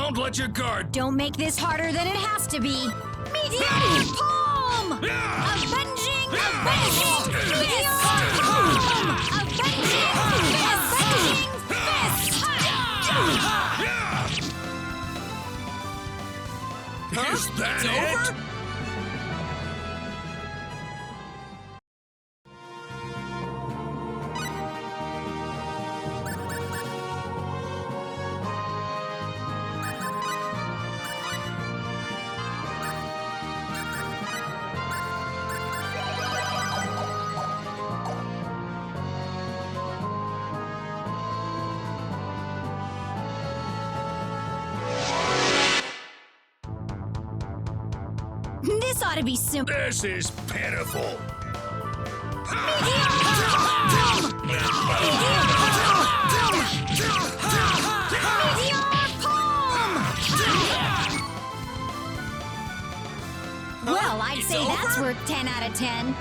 Don't let your guard. Don't make this harder than it has to be. Meteor Palm! Avenging fist! Meteor Palm! Avenging fist! Is that It's it? over? This ought to be simple. This is pitiful. Well, I'd It's say that's over? worth 10 out of 10.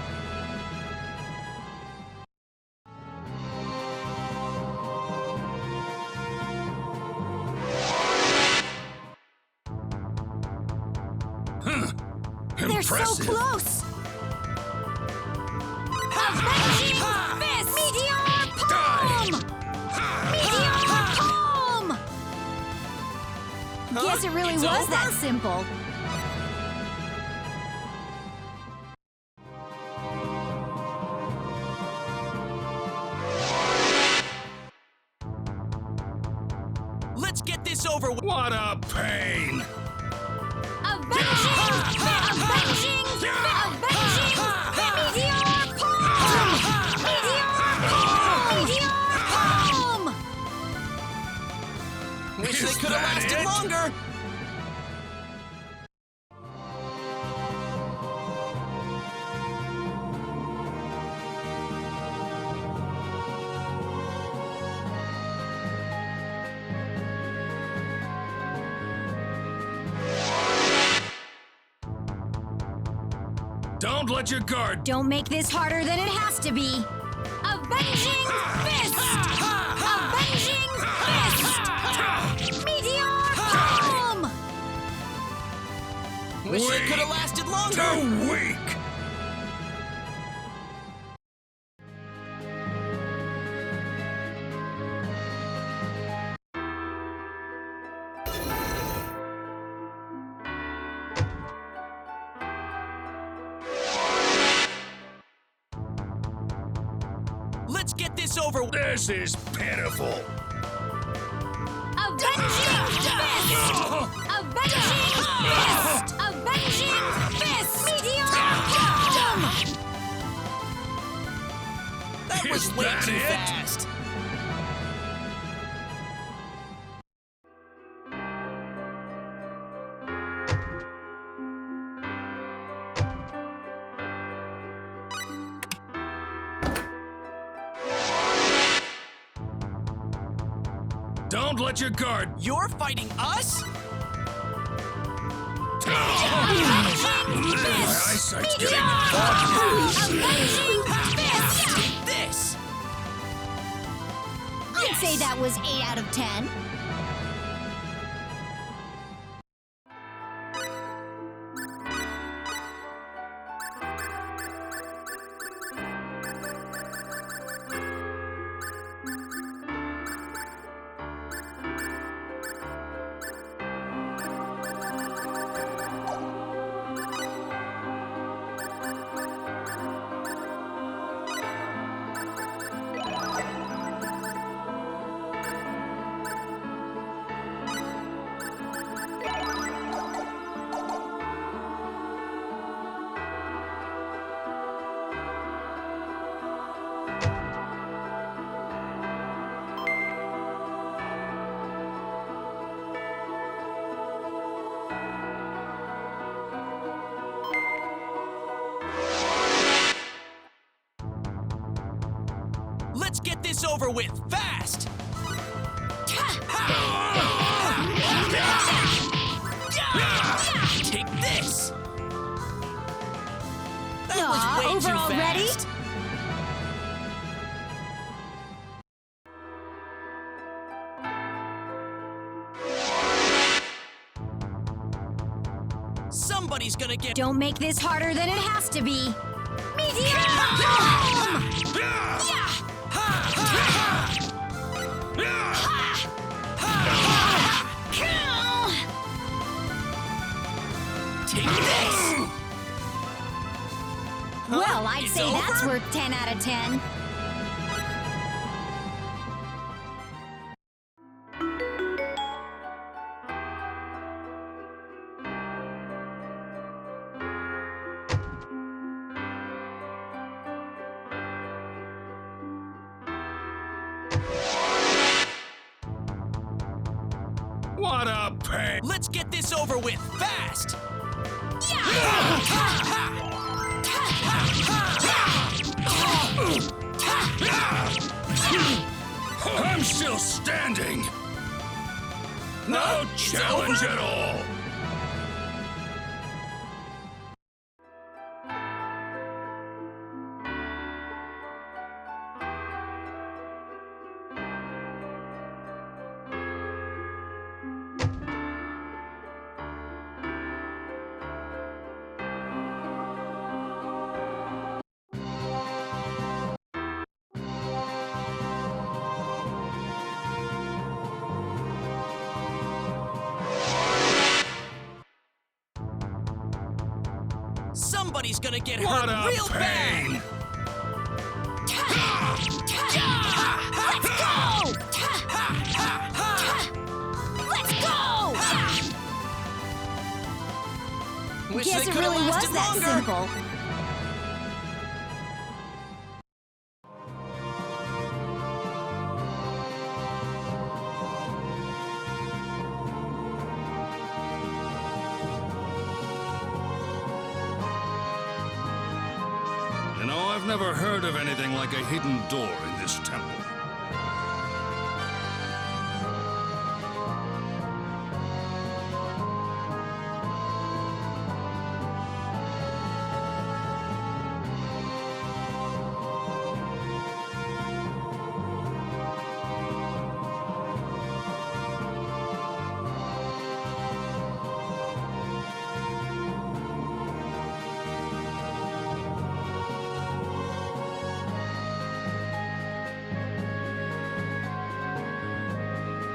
They're so Impressive. close! Avenging fist! Meteor Palm! Meteor Palm! Guess it really It's was over? that simple. Let's get this over with. What a pain. Avenging Meteor Palm! Meteor Palm! Meteor Palm! Wish Is they could have that lasted it? longer. Don't let your guard. Don't make this harder than it has to be. Avenging fist! Avenging fist! Meteor Palm! Wish they Weak. could have lasted longer. Too weak. Let's get this over with. This is pitiful. Avenging fist! Avenging fist! Avenging fist! Meteor Palm! That was Is way that too it? fast. Don't let your guard. You're fighting us? Avenging My fist! eyesight's Meteor getting Palm! foggy. Avenging fist! Take this. I'd say that was 8 out of 10. Let's get this over with fast. Take this. That was way Over too already? fast. gonna get. Don't make this harder than it has to be. Meteor bomb! Yeah! Take this! Well, I'd It's say that's over? worth 10 out of 10. What a pain! Let's get this over with fast! I'm still standing! No challenge at all! Somebody's gonna get What hurt a real pain! bad! Let's go! Let's go! Wish Guess they it could've really was lasted that longer. simple. You know, I've never heard of anything like a hidden door in this temple.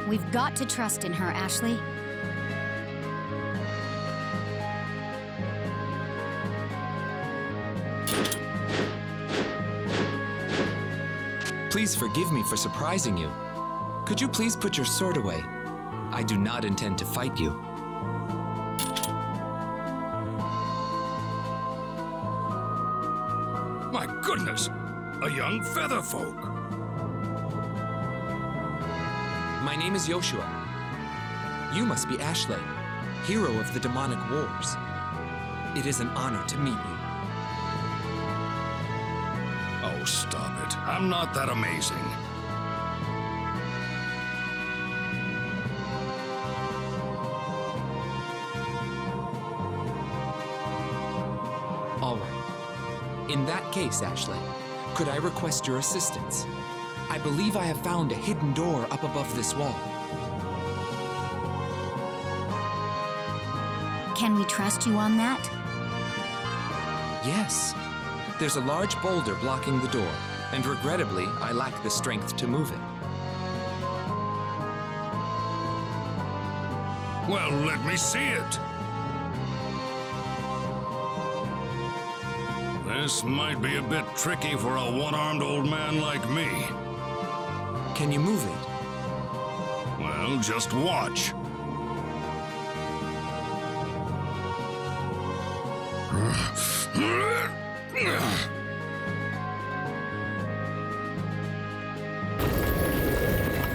We've got to trust in her, Ashley. Please forgive me for surprising you. Could you please put your sword away? I do not intend to fight you. My goodness! A young featherfolk! My name is Yoshua. You must be Ashley, hero of the demonic wars. It is an honor to meet you. Oh, stop it. I'm not that amazing. All right. In that case, Ashley, could I request your assistance? I believe I have found a hidden door up above this wall. Can we trust you on that? Yes. There's a large boulder blocking the door, and regrettably, I lack the strength to move it. Well, let me see it. This might be a bit tricky for a one-armed old man like me. Can you move it? Well, just watch.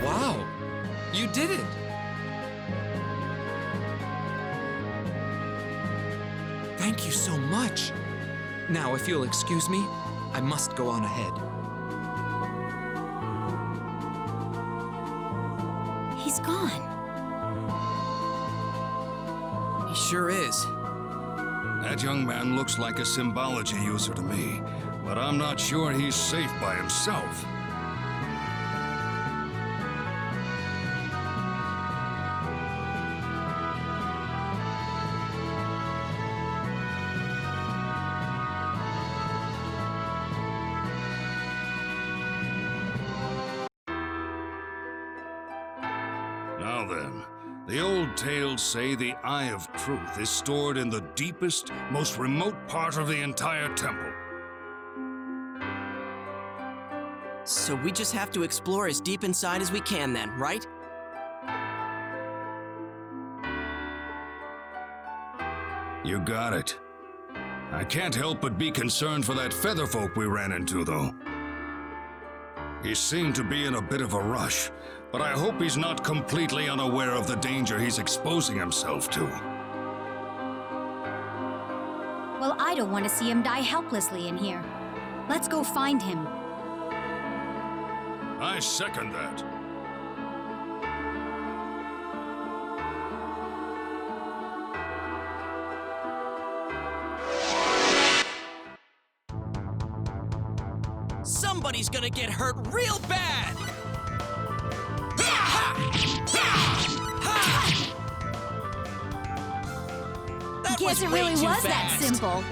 Wow! You did it! Thank you so much. Now, if you'll excuse me, I must go on ahead. He's gone. He sure is. That young man looks like a symbology user to me, but I'm not sure he's safe by himself. Now then, the old tales say the Eye of Truth is stored in the deepest, most remote part of the entire temple. So we just have to explore as deep inside as we can then, right? You got it. I can't help but be concerned for that featherfolk we ran into, though. He seemed to be in a bit of a rush, but I hope he's not completely unaware of the danger he's exposing himself to. Well, I don't want to see him die helplessly in here. Let's go find him. I second that. Somebody's gonna get hurt real bad! That Guess it way really too was that fast. simple.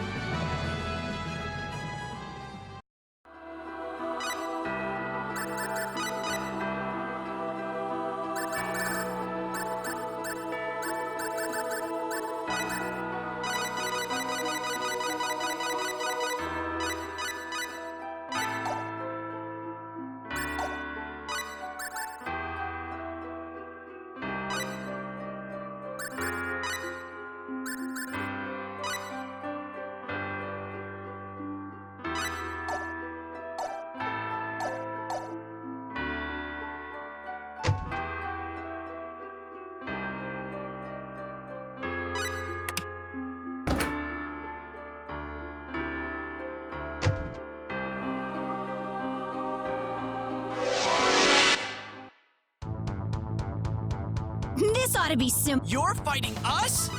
This ought to be simple. You're fighting us?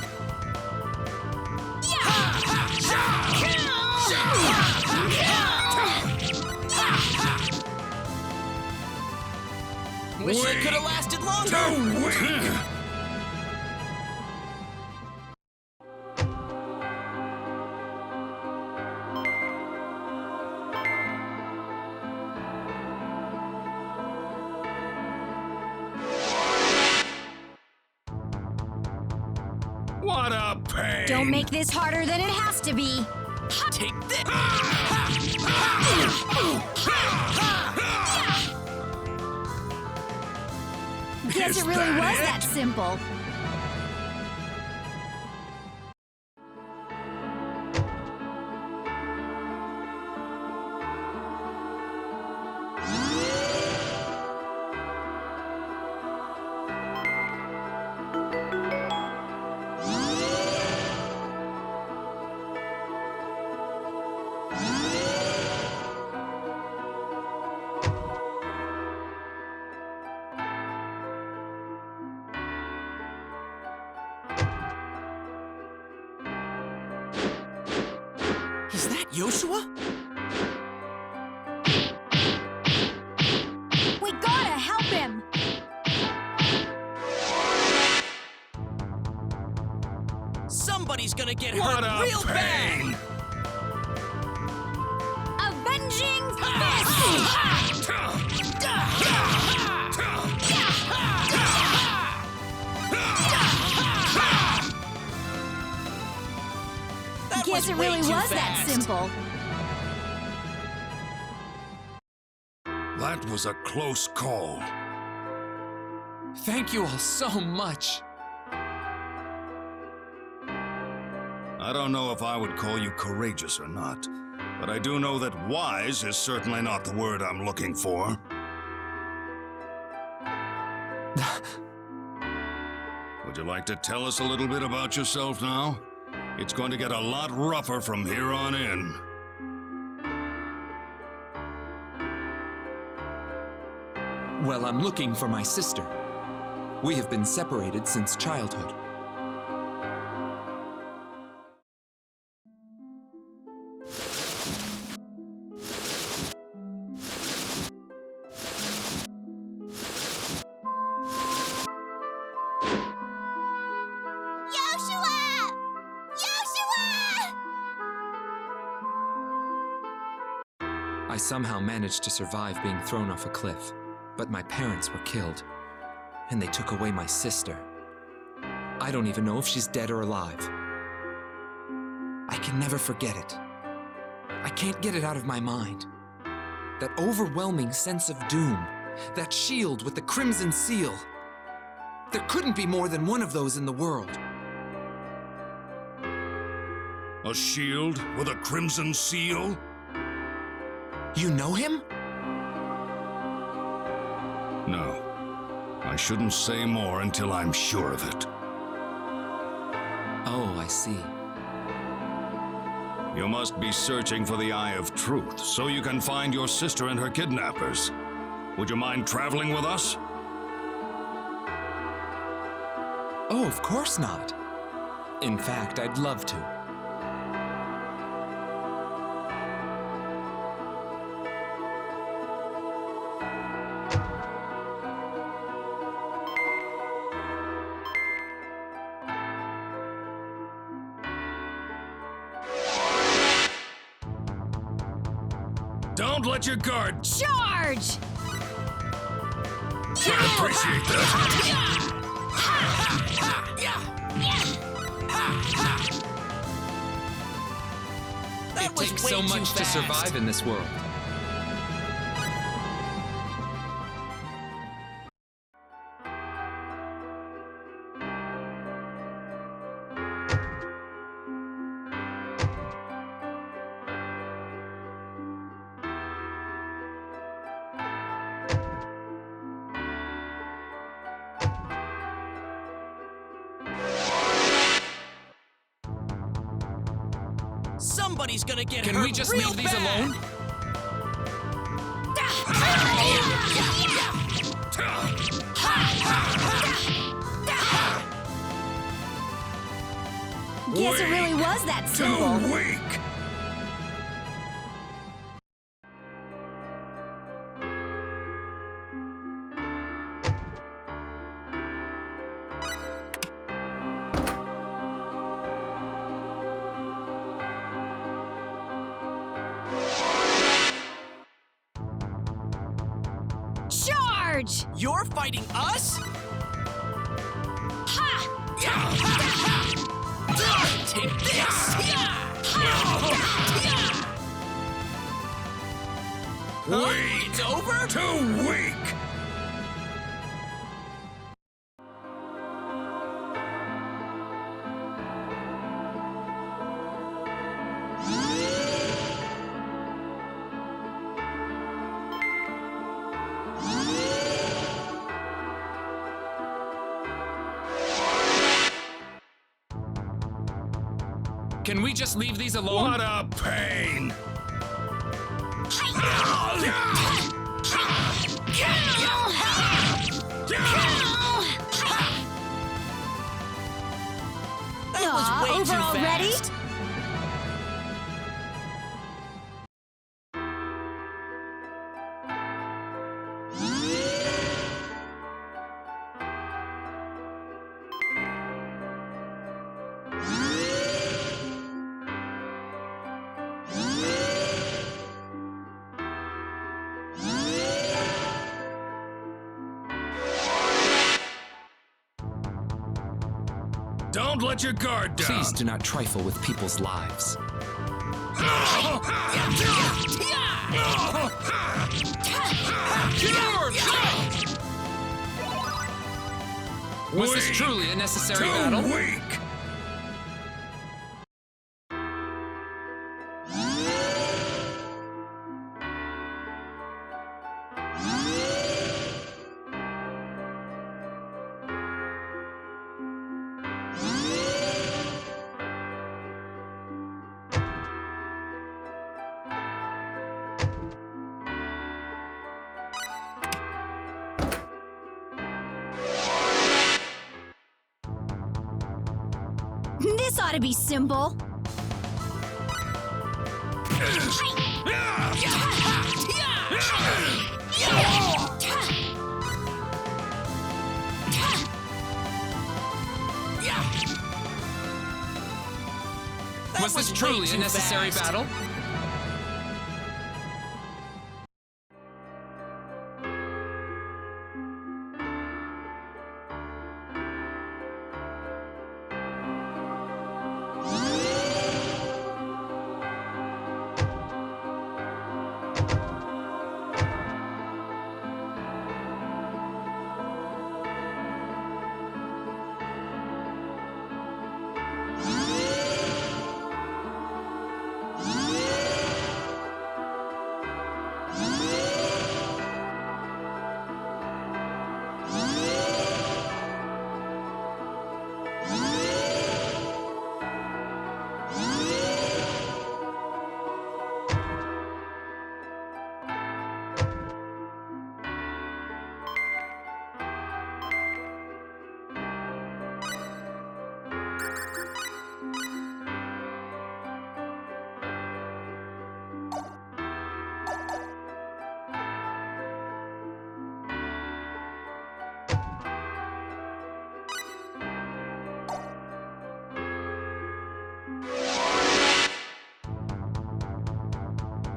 Wish it could have lasted longer. What a pain! Don't make this harder than it has to be. Take this. Guess Is it really that was it? that simple. Is that Yoshua? We gotta help him. Somebody's gonna get What hurt a real pain! bad! Avenging Fist! That Guess it way really too was that fast. simple. That was a close call. Thank you all so much. I don't know if I would call you courageous or not, but I do know that wise is certainly not the word I'm looking for. Would you like to tell us a little bit about yourself now? It's going to get a lot rougher from here on in. Well, I'm looking for my sister. We have been separated since childhood. Yoshua! Yoshua! I somehow managed to survive being thrown off a cliff, but my parents were killed. and they took away my sister. I don't even know if she's dead or alive. I can never forget it. I can't get it out of my mind. That overwhelming sense of doom. That shield with the crimson seal. There couldn't be more than one of those in the world. A shield with a crimson seal? You know him? No. I shouldn't say more until I'm sure of it. Oh, I see. You must be searching for the Eye of Truth, so you can find your sister and her kidnappers. Would you mind traveling with us? Oh, of course not. In fact, I'd love to. Don't let your guard... Charge! I appreciate that. It takes so much to survive in this world. Somebody's gonna get hurt. Can we just real leave these bad. alone? Guess it really was that simple. Too weak. Charge! You're fighting us? Take this! Weak. It's over? Too weak. Can we just leave these alone? What a pain. That was way over too already? fast. Don't let your guard down. Please do not trifle with people's lives. Was this truly a necessary battle? Too weak. This ought to be simple. Was this way truly a too necessary fast. battle?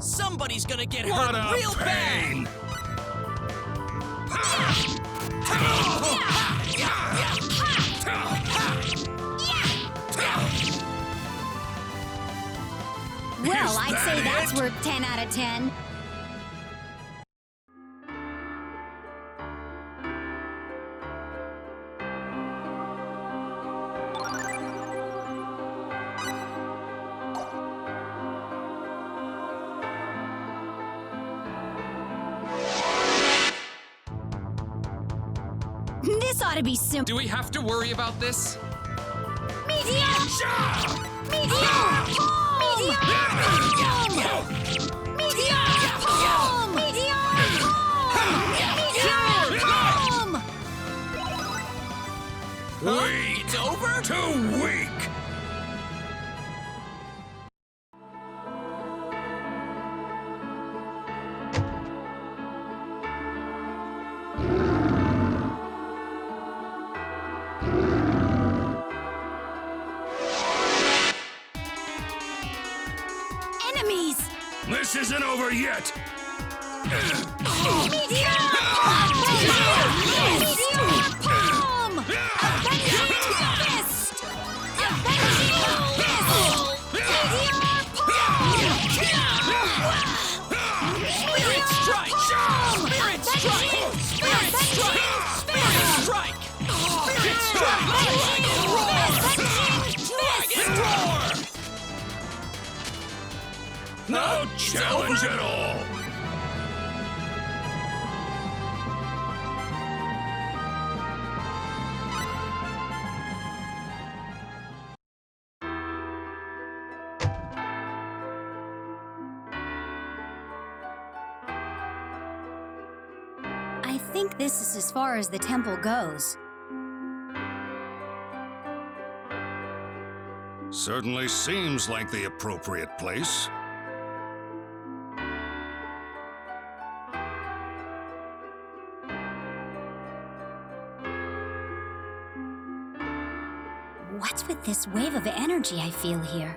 Somebody's gonna get What hurt a real pain! Well, I'd that say that's it? worth 10 out of 10. This ought to be simple. Do we have to worry about this? Meteor! Meteor! Meteor! Meteor! Meteor! Weak! It's over? Too weak! Enemies! This isn't over yet! Meteor! Meteor palm! Avenging fist! Avenging fist! Meteor palm! Spirit strike! Spirit strike! Spirit strike! Spirit strike! Spirit strike! Dragon roar! Dragon roar! No challenge at all! I think this is as far as the temple goes. Certainly seems like the appropriate place. What's with this wave of energy I feel here?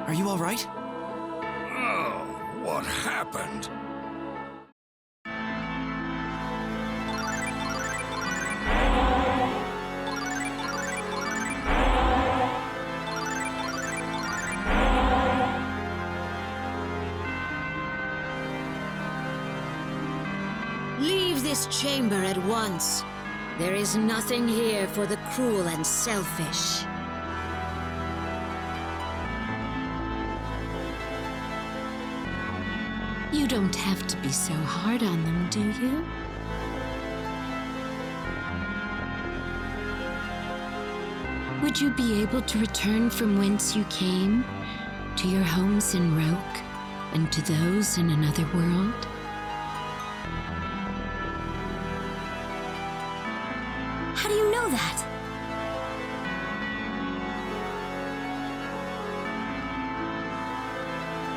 Are you all right? Oh, what happened? Leave this chamber at once. There is nothing here for the cruel and selfish. You don't have to be so hard on them, do you? Would you be able to return from whence you came, to your homes in Roke, and to those in another world? How do you know that?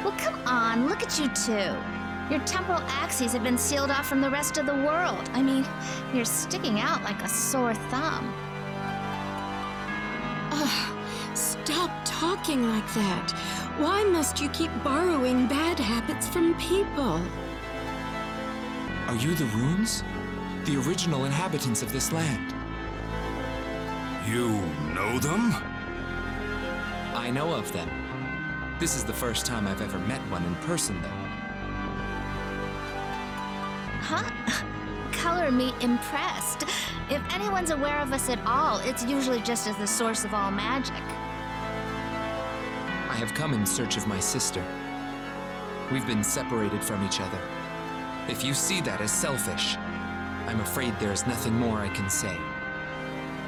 Well, come on, look at you two. Your temporal axes have been sealed off from the rest of the world. I mean, you're sticking out like a sore thumb. Stop talking like that. Why must you keep borrowing bad habits from people? Are you the runes? The original inhabitants of this land? You know them? I know of them. This is the first time I've ever met one in person, though. Huh? Color me impressed. If anyone's aware of us at all, it's usually just as the source of all magic. I have come in search of my sister. We've been separated from each other. If you see that as selfish, I'm afraid there is nothing more I can say.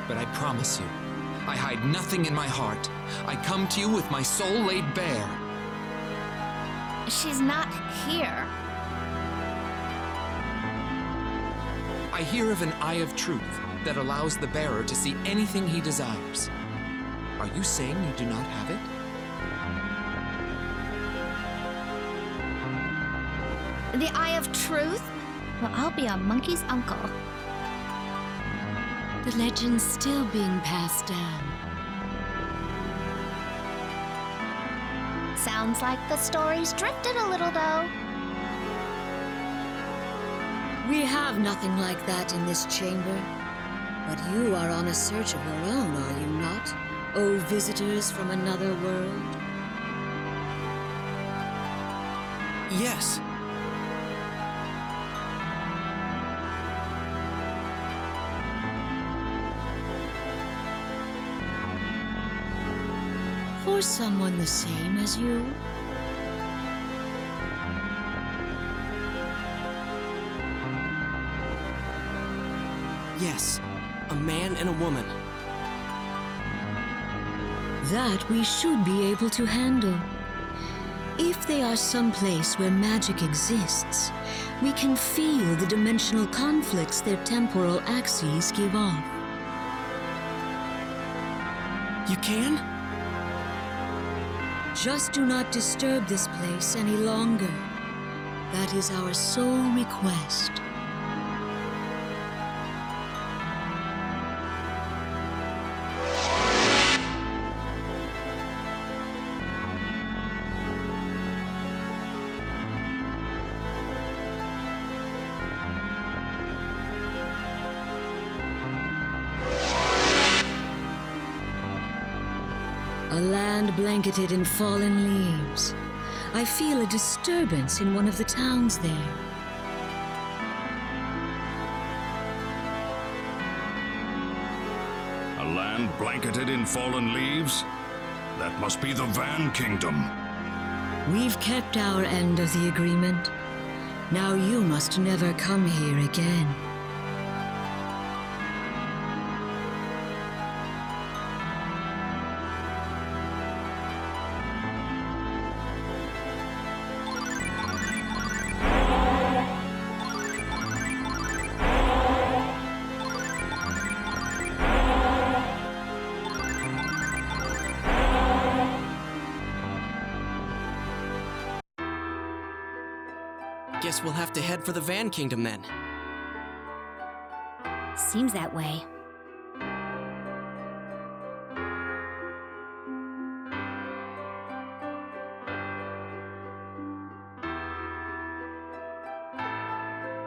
But I promise you, I hide nothing in my heart. I come to you with my soul laid bare. She's not here. I hear of an eye of truth that allows the bearer to see anything he desires. Are you saying you do not have it? The Eye of Truth? Well, I'll be a monkey's uncle. The legend's still being passed down. Sounds like the story's drifted a little, though. We have nothing like that in this chamber. But you are on a search of your own, are you not? O visitors from another world? Yes. For someone the same as you? Yes. A man and a woman. That we should be able to handle. If they are someplace where magic exists, we can feel the dimensional conflicts their temporal axes give off. You can? Just do not disturb this place any longer. That is our sole request. A land blanketed in fallen leaves. I feel a disturbance in one of the towns there. A land blanketed in fallen leaves? That must be the Van Kingdom. We've kept our end of the agreement. Now you must never come here again. Guess we'll have to head for the Van Kingdom then. Seems that way.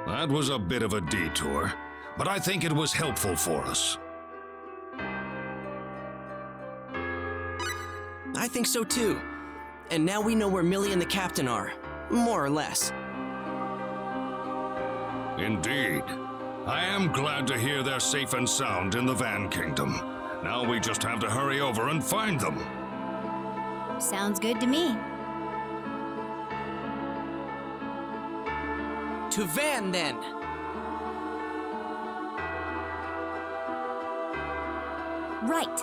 That was a bit of a detour, but I think it was helpful for us. I think so too. And now we know where Millie and the captain are. More or less. Indeed. I am glad to hear they're safe and sound in the Van Kingdom. Now we just have to hurry over and find them. Sounds good to me. To Van then! Right.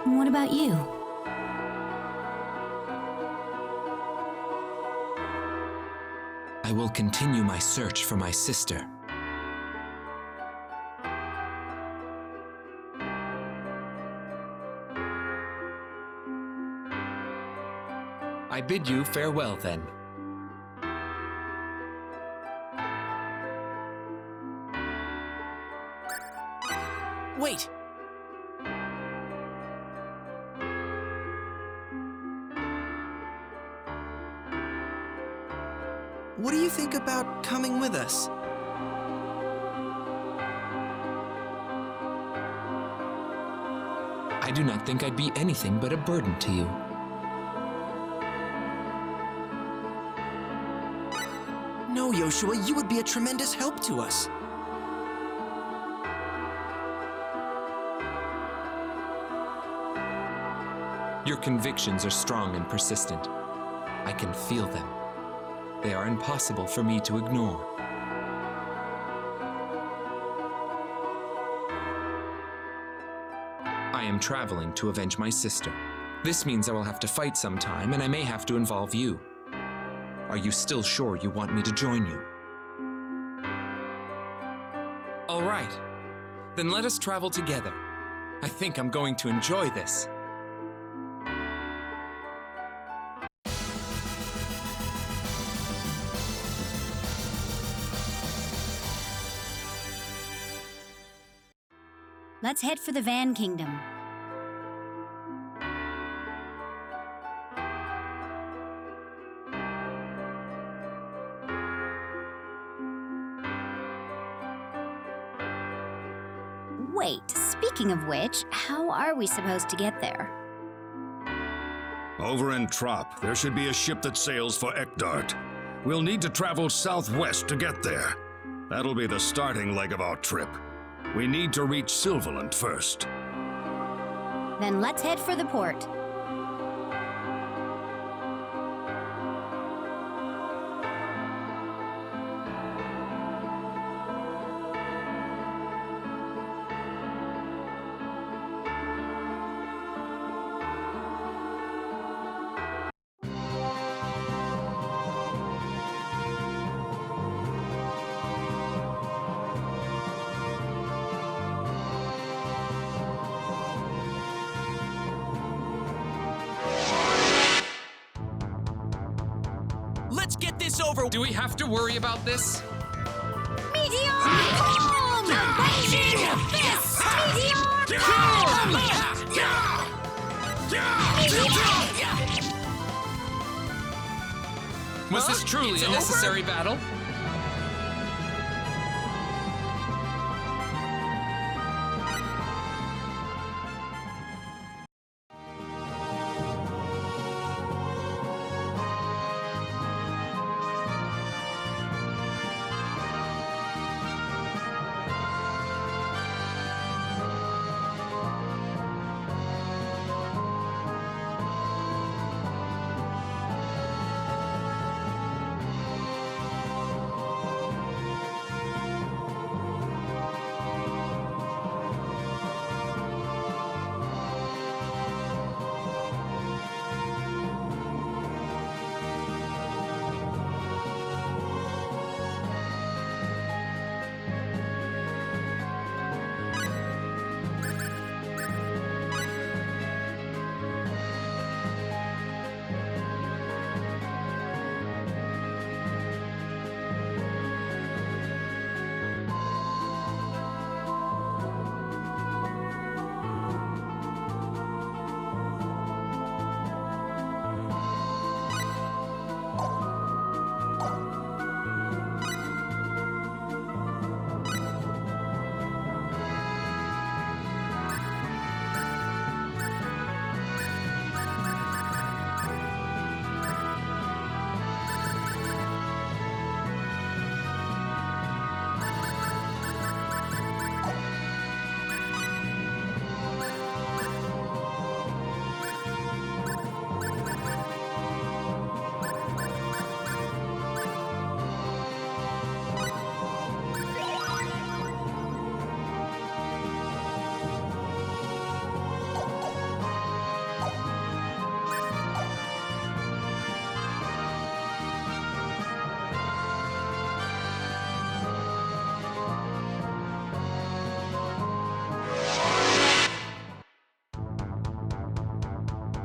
What about you? I will continue my search for my sister. I bid you farewell then. Wait! What do you think about coming with us? I do not think I'd be anything but a burden to you. No, Yoshua, you would be a tremendous help to us. Your convictions are strong and persistent. I can feel them. They are impossible for me to ignore. I am traveling to avenge my sister. This means I will have to fight sometime, and I may have to involve you. Are you still sure you want me to join you? All right. Then let us travel together. I think I'm going to enjoy this. Let's head for the Van Kingdom. Wait, speaking of which, how are we supposed to get there? Over in Trop, there should be a ship that sails for Ekdart. We'll need to travel southwest to get there. That'll be the starting leg of our trip. We need to reach Silverland first. Then let's head for the port. Let's get this over. Do we have to worry about this? Meteor Palm! Avenging Fist! Meteor Palm! Was this truly It's a over? necessary battle?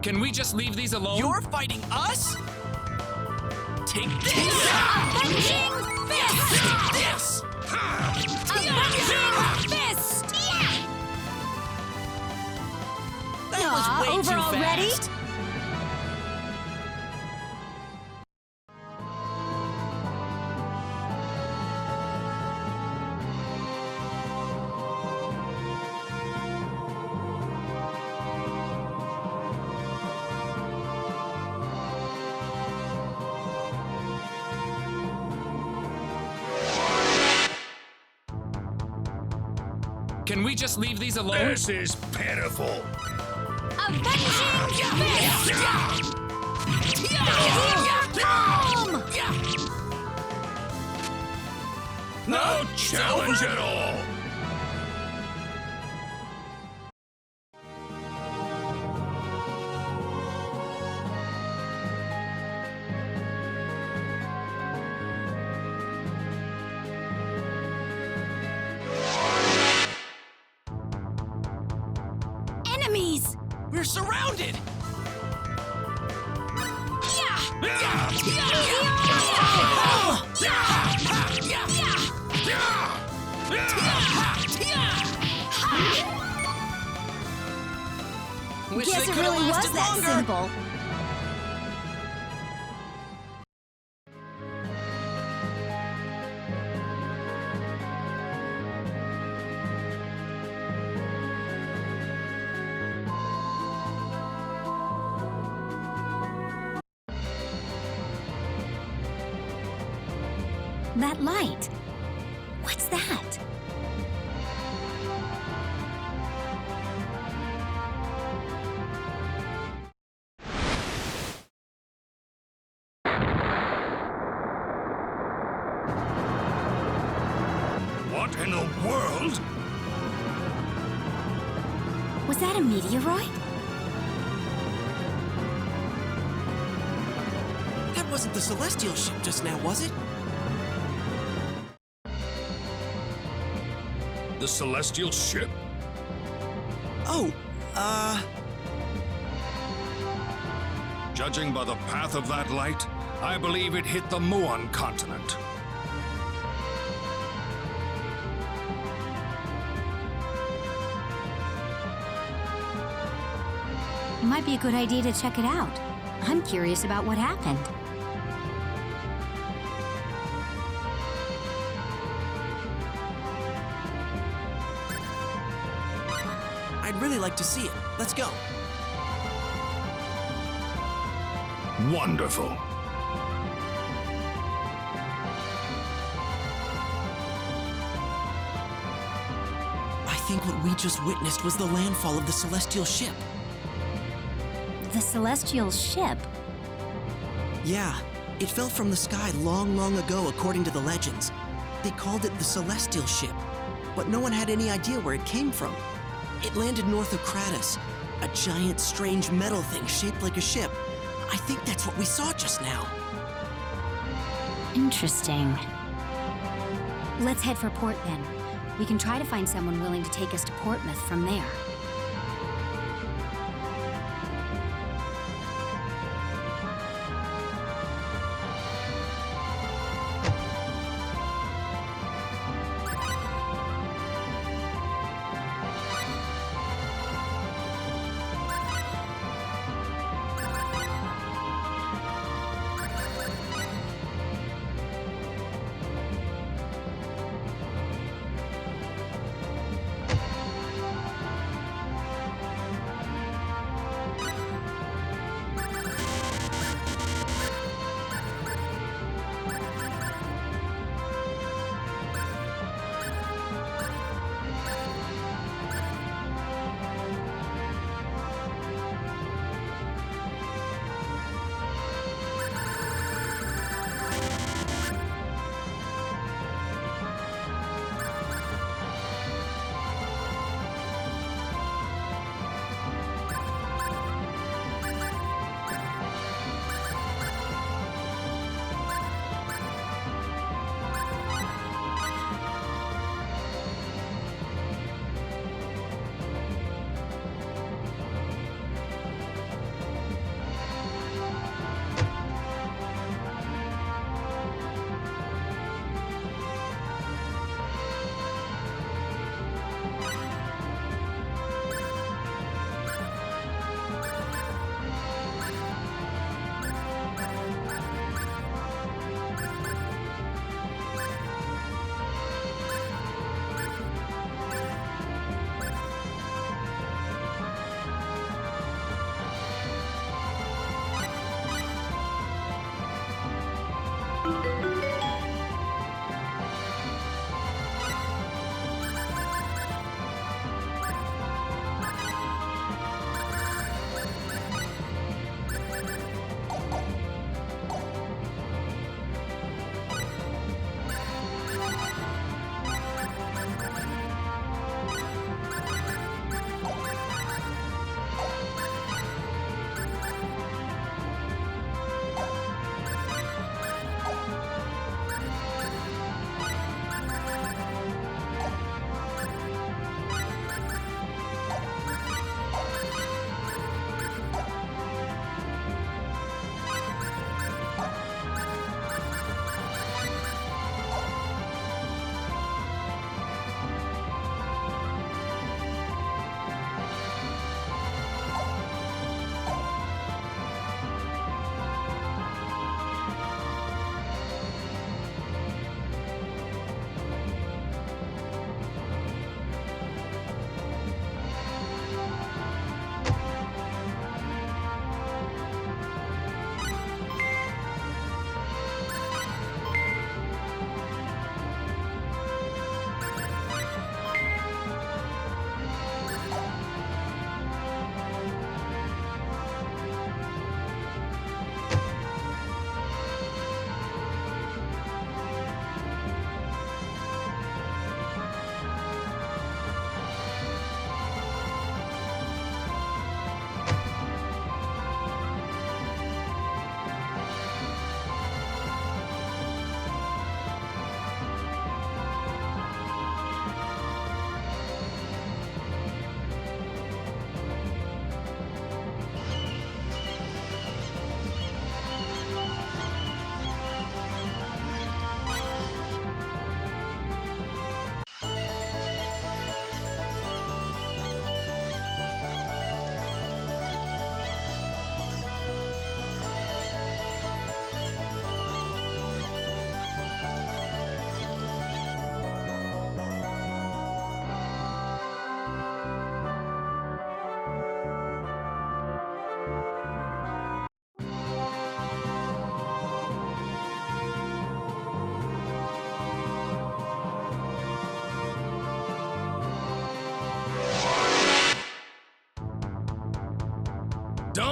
Can we just leave these alone? You're fighting us? Take this! Avenging Fist! Take this! Avenging Fist! That was way over too already? fast. Can we just leave these alone? This is pitiful. Avenging Fist! Meteor Palm! No challenge at all. Enemies! We're surrounded! Wish Guess they it could have really was lasted that longer. simple. That light. What's that? What in the world? Was that a meteoroid? That wasn't the Celestial ship just now, was it? The Celestial ship? Oh, Judging by the path of that light, I believe it hit the Muon continent. It might be a good idea to check it out. I'm curious about what happened. I'd really like to see it. Let's go. Wonderful. I think what we just witnessed was the landfall of the Celestial ship. The Celestial ship? Yeah, it fell from the sky long, long ago according to the legends. They called it the Celestial ship, but no one had any idea where it came from. It landed north of Kratos, a giant, strange metal thing shaped like a ship. I think that's what we saw just now. Interesting. Let's head for port then. We can try to find someone willing to take us to Portsmouth from there.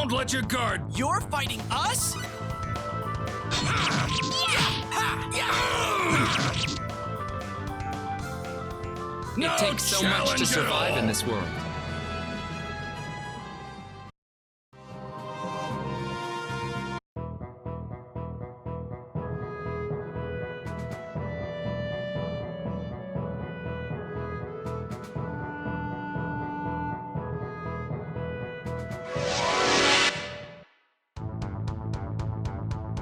Don't let your guard. You're fighting us? It takes so much to survive in this world.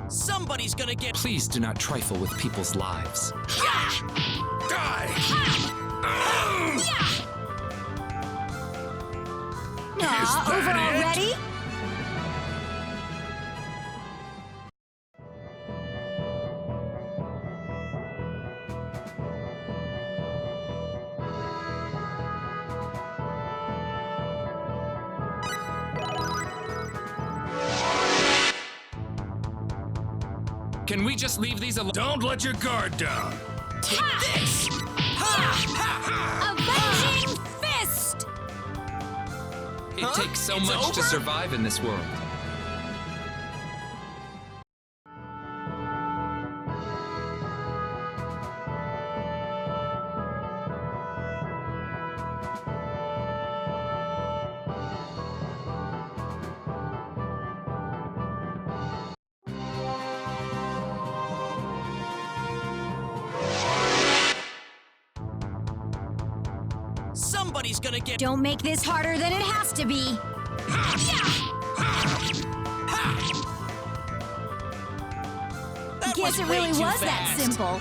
Somebody's gonna get. Please do not trifle with people's lives. Die! Aw, over already? Can we just leave these alone? Don't let your guard down. Take this! Avenging Fist! It Huh? takes so It's much to over? survive in this world. Somebody's gonna get. Don't make this harder than it has to be. That Guess it way really too was that fast. simple.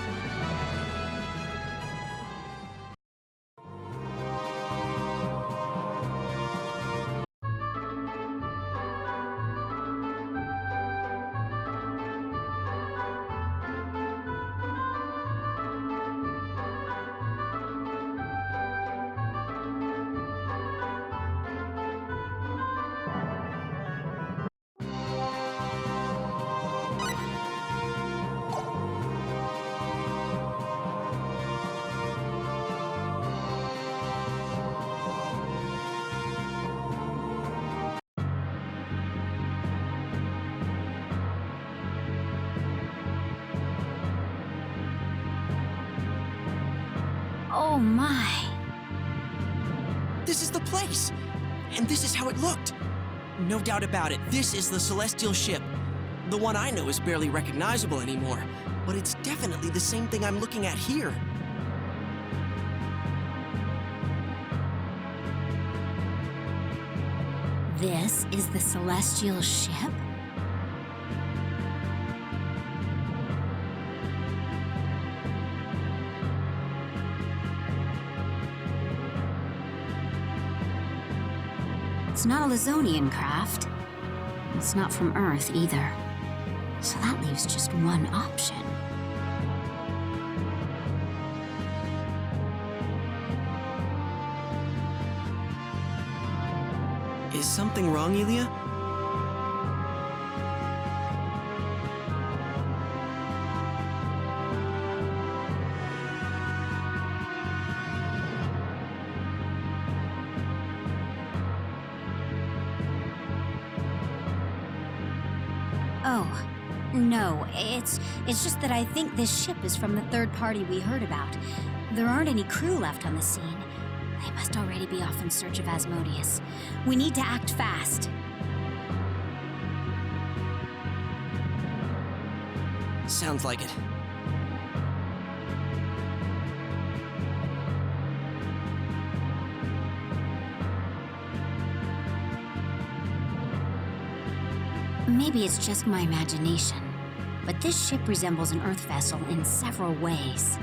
Oh my. This is the place! And this is how it looked! No doubt about it, this is the Celestial Ship. The one I know is barely recognizable anymore, but it's definitely the same thing I'm looking at here. This is the Celestial Ship? It's not a Lizonian craft. It's not from Earth either. So that leaves just one option. Is something wrong, Elia? Oh, no, it's just that I think this ship is from the third party we heard about. There aren't any crew left on the scene. They must already be off in search of Asmodeus. We need to act fast. Sounds like it. Maybe it's just my imagination, but this ship resembles an Earth vessel in several ways.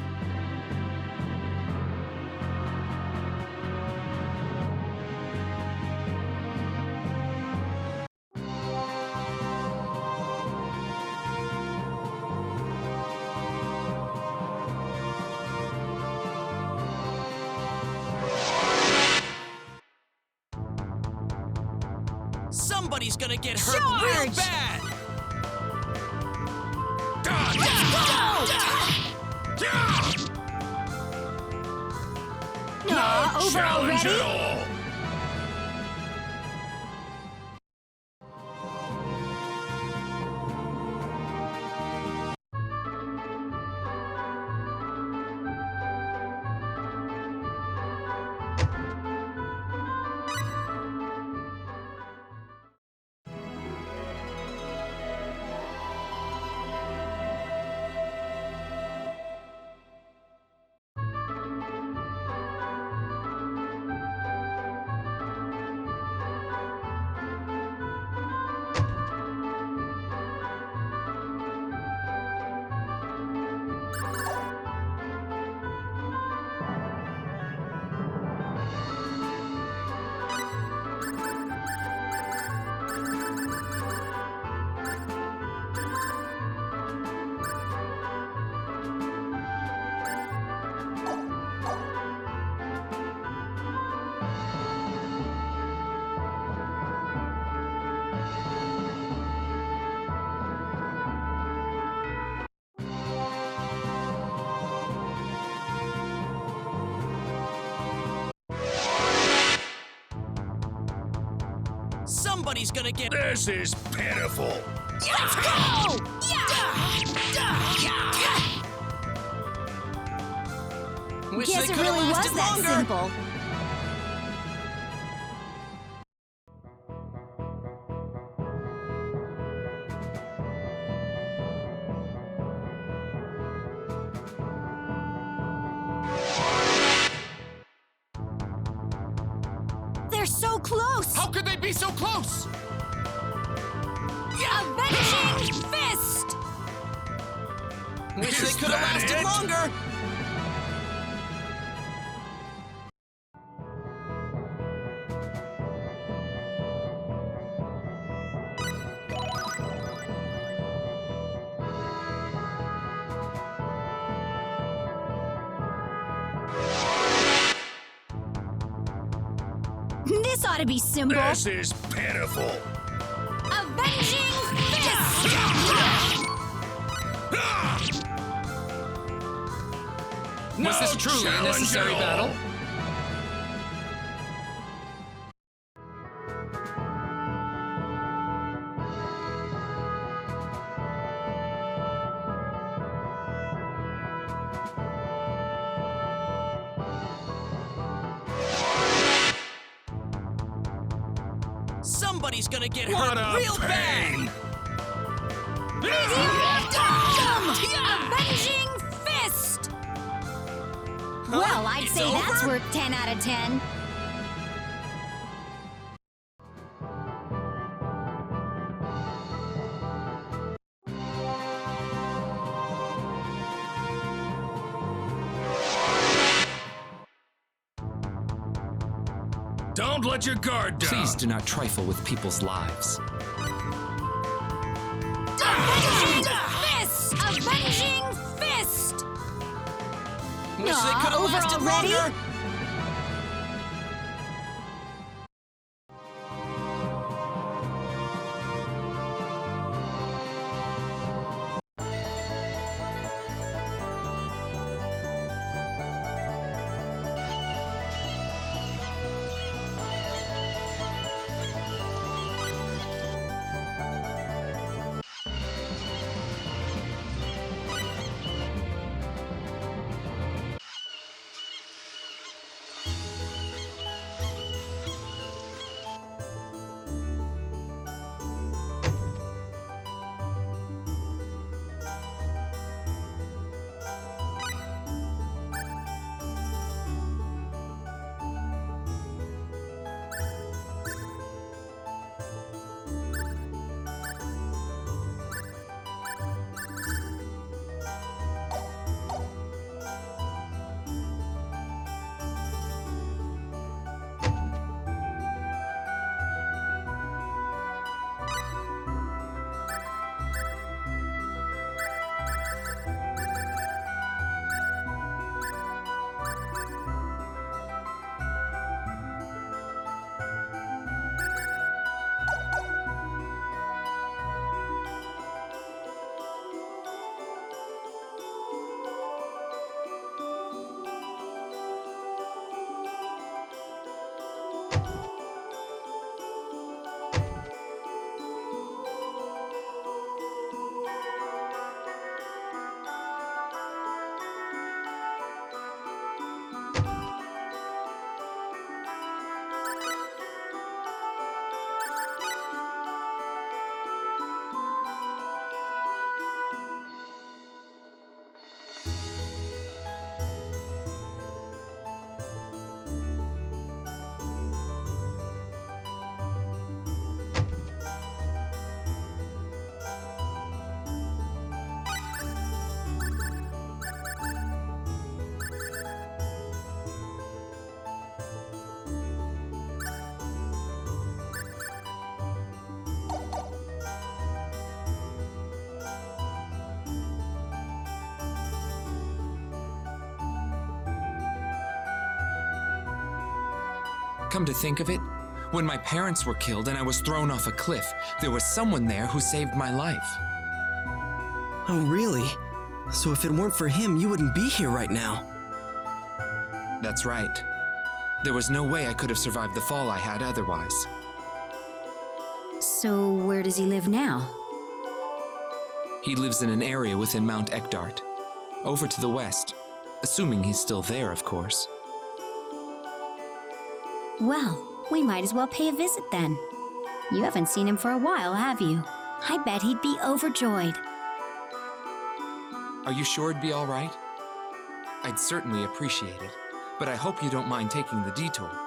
Somebody's gonna get hurt real Charge! bad! Over Challenge already? at all. Somebody's gonna get. This is pitiful. Let's go! Wish Guess they it could've really was lasted that longer. simple. They're so close! How could they be so close? Avenging Fist! Wish they Is could have that lasted it? longer. This ought to be simple. This is pitiful. Avenging Fist! Was this truly a challenge necessary at all. battle? Somebody's gonna get What hurt a real bad. pain! Avenging Fist! Well, I'd It's say that's over? worth 10 out of 10. Don't let your guard down. Please do not trifle with people's lives. Avenging Fist! Avenging Fist! Wish they Aw, could have over lasted already? longer. Come to think of it, when my parents were killed and I was thrown off a cliff, there was someone there who saved my life. Oh, really? So if it weren't for him, you wouldn't be here right now. That's right. There was no way I could have survived the fall I had otherwise. So where does he live now? He lives in an area within Mount Ekdart, over to the west, assuming he's still there, of course. Well, we might as well pay a visit then. You haven't seen him for a while, have you? I bet he'd be overjoyed. Are you sure it'd be all right? I'd certainly appreciate it, but I hope you don't mind taking the detour.